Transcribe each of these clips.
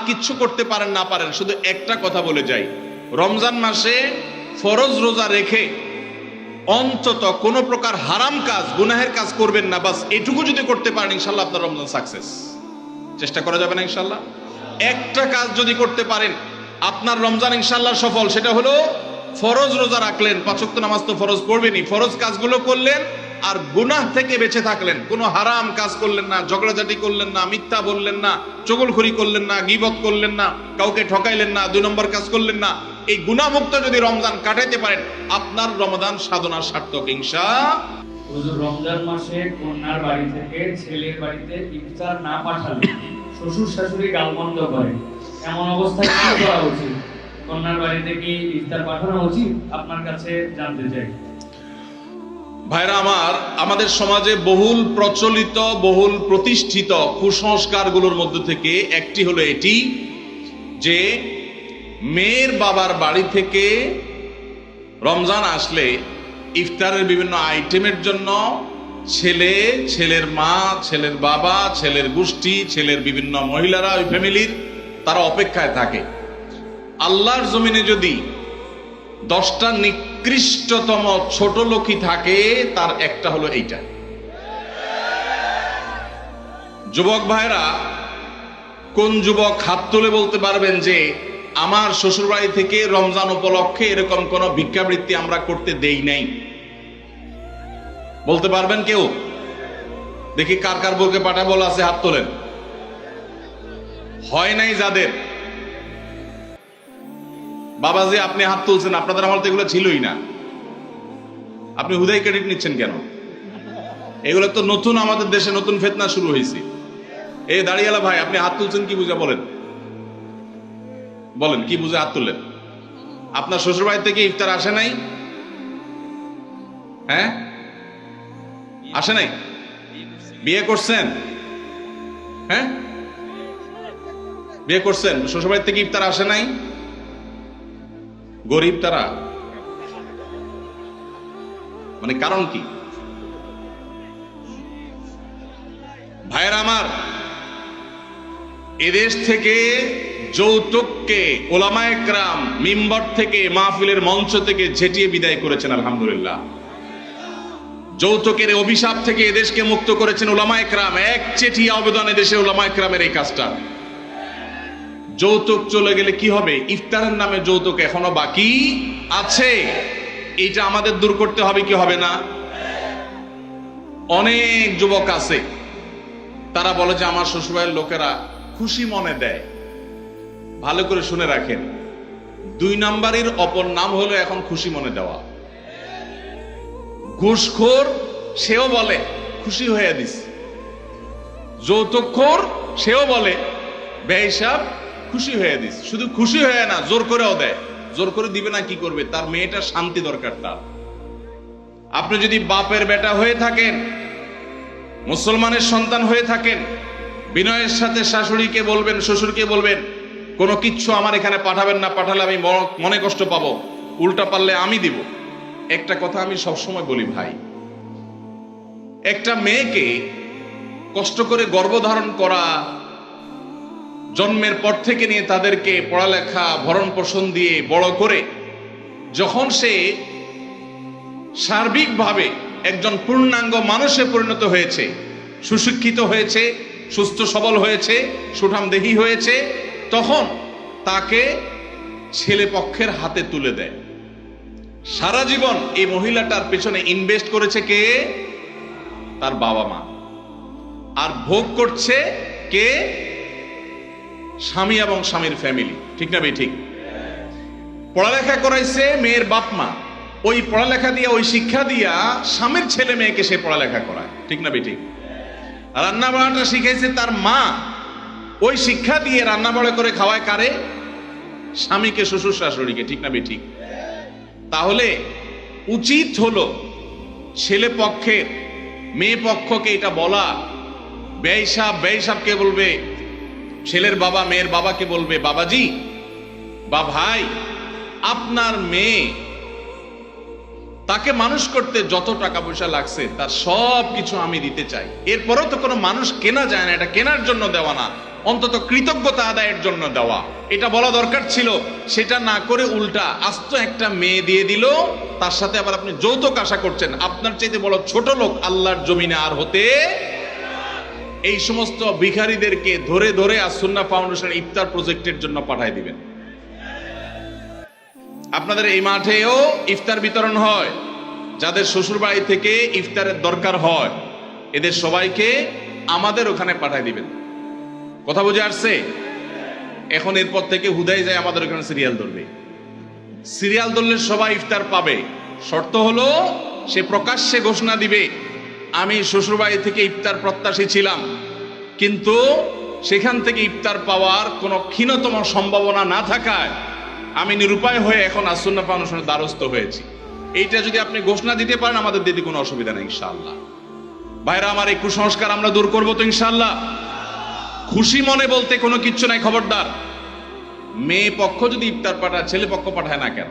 কিচ্ছু করতে পারেন না পারেন, শুধু একটা কথা বলে যাই, রমজান মাসে ফরজ রোজা রেখে অন্তত কোন প্রকার হারাম কাজ, গুনাহের কাজ করবেন না। বাস এটুকু যদি করতে পারেন ইনশাল্লাহ আপনার রমজান সাকসেস। চেষ্টা করা যাবে না ইনশাল্লাহ? একটা কাজ যদি করতে পারেন আপনার রমজান ইনশাল্লাহ সফল। সেটা হলো ফরজ রোজা রাখলেন, 5 ওয়াক্ত নামাজ তো ফরজ পড়বেনই, ফরজ কাজগুলো করলেন আর গুনাহ থেকে বেঁচে থাকলেন। কোনো হারাম কাজ করলেন না, ঝগড়াঝাটি করলেন না, মিথ্যা বললেন না, চগলখড়ি করলেন না, গীবত করলেন না, কাউকে ঠকাইলেন না, 2 নম্বর কাজ করলেন না। এই গুনাহমুক্ত যদি রমজান কাটাইতে পারেন আপনার রমজান সাধনা সার্থক ইনশাআল্লাহ। হুজুর, রমজান মাসে কন্যার বাড়ি থেকে ছেলের বাড়িতে ইফতার না পাঠালে শ্বশুর শাশুড়ি গালমন্দ করে, এমন অবস্থায় কি করা উচিত? কন্যার বাড়িতে কি ইফতার পাঠানো উচিত? আপনার কাছে জানতে চাই। ভাইরা আমার, আমাদের সমাজে বহুল প্রচলিত, বহুল প্রতিষ্ঠিত কুসংস্কারগুলোর মধ্যে থেকে একটি হলো এটি যে মেয়ের বাবার বাড়ি থেকে রমজান আসলে ইফতারের বিভিন্ন আইটেমের জন্য ছেলে, ছেলের মা, ছেলের বাবা, ছেলের গোষ্ঠী, ছেলের বিভিন্ন মহিলারা, ওই ফ্যামিলির তারা অপেক্ষায় থাকে। আল্লাহর জমিনে যদি 10টা নিকৃষ্টতম ছোট লোকই থাকে তার একটা হলো এইটা। যুবক ভাইরা, কোন যুবক হাত তুলে বলতে পারবেন যে আমার শ্বশুরবাড়ি থেকে রমজান উপলক্ষে এরকম কোন ভিক্ষাবৃত্তি আমরা করতে দেই নাই? বলতে পারবেন কেউ? দেখি কার কার বউকে পাঠা বলা আছে, হাত তোলেন। হয় নাই যাদের। বাবাজি আপনি হাত তুলছেন, আপনাদের আমার তো এগুলো ছিলই না, আপনি হুদাই ক্রেডিট নিচ্ছেন কেন? এগুলো তো নতুন, আমাদের দেশে নতুন ফিতনা শুরু হয়েছে। এই দাঁড়িয়ালা ভাই, আপনি হাত তুলছেন কি বুঝা? বলেন বলেন কি বুঝে হাত তুললেন? আপনার শ্বশুর বাড়ি থেকে ইফতার আসে নাই? হ্যাঁ, আসে নাই? বিয়ে করছেন? হ্যাঁ, বিয়ে করছেন, শ্বশুর বাড়ি থেকে ইফতার আসে নাই? গরিব তারা, মানে কারণ কি? ভাইয়েরা আমার, এদেশ থেকে যৌতুককে ওলামায়ে কেরাম মিম্বর থেকে, মাহফিলের মঞ্চ থেকে ঝেঁটিয়ে বিদায় করেছেন আলহামদুলিল্লাহ। যৌতুকের অভিশাপ থেকে এদেশকে মুক্ত করেছেন ওলামায়ে কেরাম। এক চিঠি আবেদন এদেশে ওলামায়ে কেরামের এই কাজটা। যৌতুক চলে গেলে কি হবে? ইফতারের নামে যৌতুক এখনো বাকি আছে, এটা আমাদের দূর করতে হবে কি হবে না? অনেক যুবক আছে তারা বলে যে আমার শ্বশুরবাড়ির লোকেরা খুশি মনে দেয়। ভালো করে শুনে রাখেন, 2 নাম্বারের অপর নাম হলো এখন খুশি মনে দেওয়া। ঘুষখোর সেও বলে খুশি হয়ে দিস, যৌতুকখোর সেও বলে বেহিসাব খুশি হয়ে দিস। শুধু খুশি হয়ে না, জোর করেও দেয়। জোর করে দিবে না কি করবে? তার মেয়েটা শান্তি দরকার তার। আপনি যদি বাপের বেটা হয়ে থাকেন, মুসলমানের সন্তান হয়ে থাকেন, বিনয়ের সাথে শাশুড়িকে বলবেন, শ্বশুরকে বলবেন কোনো কিচ্ছু আমার এখানে পাঠাবেন না, পাঠালে আমি মনে কষ্ট পাবো, উল্টা পারলে আমি দিব। একটা কথা আমি সবসময় বলি ভাই, একটা মেয়েকে কষ্ট করে গর্ভধারণ করা, জন্মের পর থেকে নিয়ে তাদেরকে পড়ালেখা ভরণ পোষণ দিয়ে বড় করে যখন সে সার্বিকভাবে একজন পূর্ণাঙ্গ মানুষে পরিণত হয়েছে, সুশিক্ষিত হয়েছে, সুস্থ সবল হয়েছে, সুঠামদেহী হয়েছে, তখন তাকে ছেলে পক্ষের হাতে তুলে দেয়। সারা জীবন এই মহিলাটার পেছনে ইনভেস্ট করেছে কে? তার বাবা মা। আর ভোগ করছে কে? স্বামী এবং স্বামীর ফ্যামিলি। ঠিক না ভাই? ঠিক। পড়ালেখা করাইছে মেয়ের বাপ মা, ওই পড়ালেখা দিয়া, ওই শিক্ষা দিয়া স্বামীর ছেলে মেয়েকে সে পড়ালেখা করায়। ঠিক না ভাই? ঠিক। রান্না বান্নাটা শিখাইছে তার মা, ওই শিক্ষা দিয়ে রান্না বাড়া করে খাওয়ায় কারে? স্বামীকে, শ্বশুর শাশুড়িকে। ঠিক না ভাই? ঠিক। তাহলে উচিত হলো ছেলে পক্ষের মেয়ে পক্ষকে এটা বলা, বেহিসাবকে বলবে, ছেলের বাবা মেয়ের বাবাকে বলবে বাবাজি বা ভাই, আপনার মেয়ে, তাকে মানুষ করতে যত টাকা পয়সা লাগছে তার সব কিছু আমি দিতে চাই। এরপরও তো কোনো মানুষ কেনা যায় না, এটা কেনার জন্য দেওয়া না, অন্তত কৃতজ্ঞতা আদায়ের জন্য দেওয়া, এটা বলা দরকার ছিল। সেটা না করে উল্টা আস্ত একটা মেয়ে দিয়ে দিল, তার সাথে আবার আপনি যৌতুক আশা করছেন। আপনার চাইতে বড় ছোট লোক আল্লাহর জমিনে আর হতে। এই সমস্ত ভিখারিদেরকে ধরে ধরে আসুন্নাহ ফাউন্ডেশন ইফতার প্রজেক্টের জন্য পাঠায় দিবেন। আপনাদের এই মাঠেও ইফতার বিতরণ হয়, যাদের শ্বশুর বাড়ি থেকে ইফতারের দরকার হয় এদের সবাইকে আমাদের ওখানে পাঠায় দিবেন। কথা বুঝে আসছে? এখন এরপর থেকে হুদাই যায় আমাদের ওখানে সিরিয়াল ধরবে। সিরিয়াল ধরলে সবাই ইফতার পাবে। শর্ত হলো সে প্রকাশ্যে ঘোষণা দিবে, আমি শ্বশুরবাড়ি থেকে ইফতার প্রত্যাশী ছিলাম, কিন্তু সেখান থেকে ইফতার পাওয়ার কোনো ক্ষীণতম সম্ভাবনা না থাকায় আমি নিরুপায় হয়ে এখন আসুন্নাহ ফাউন্ডেশনের দ্বারস্থ হয়েছি। এইটা যদি আপনি ঘোষণা দিতে পারেন আমাদের দিতে কোনো অসুবিধা নেই ইনশাআল্লাহ। ভাইরা আমার, এই কুসংস্কার আমরা দূর করবো তো ইনশাআল্লাহ। খুশি মনে বলতে কোনো কিচ্ছু নাই, খবরদার। মেয়ে পক্ষ যদি ইফতার পাঠায়, ছেলে পক্ষ পাঠায় না কেন?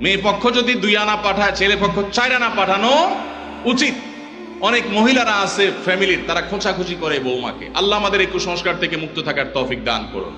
মেয়ে পক্ষ যদি 2 আনা পাঠায়, ছেলে পক্ষ 4 আনা পাঠানো উচিত। অনেক মহিলারা আছে ফ্যামিলির, তারা খোঁচাখুচি করে বৌমাকে। আল্লাহ আমাদের এই কুসংস্কার থেকে মুক্ত থাকার তৌফিক দান করুন।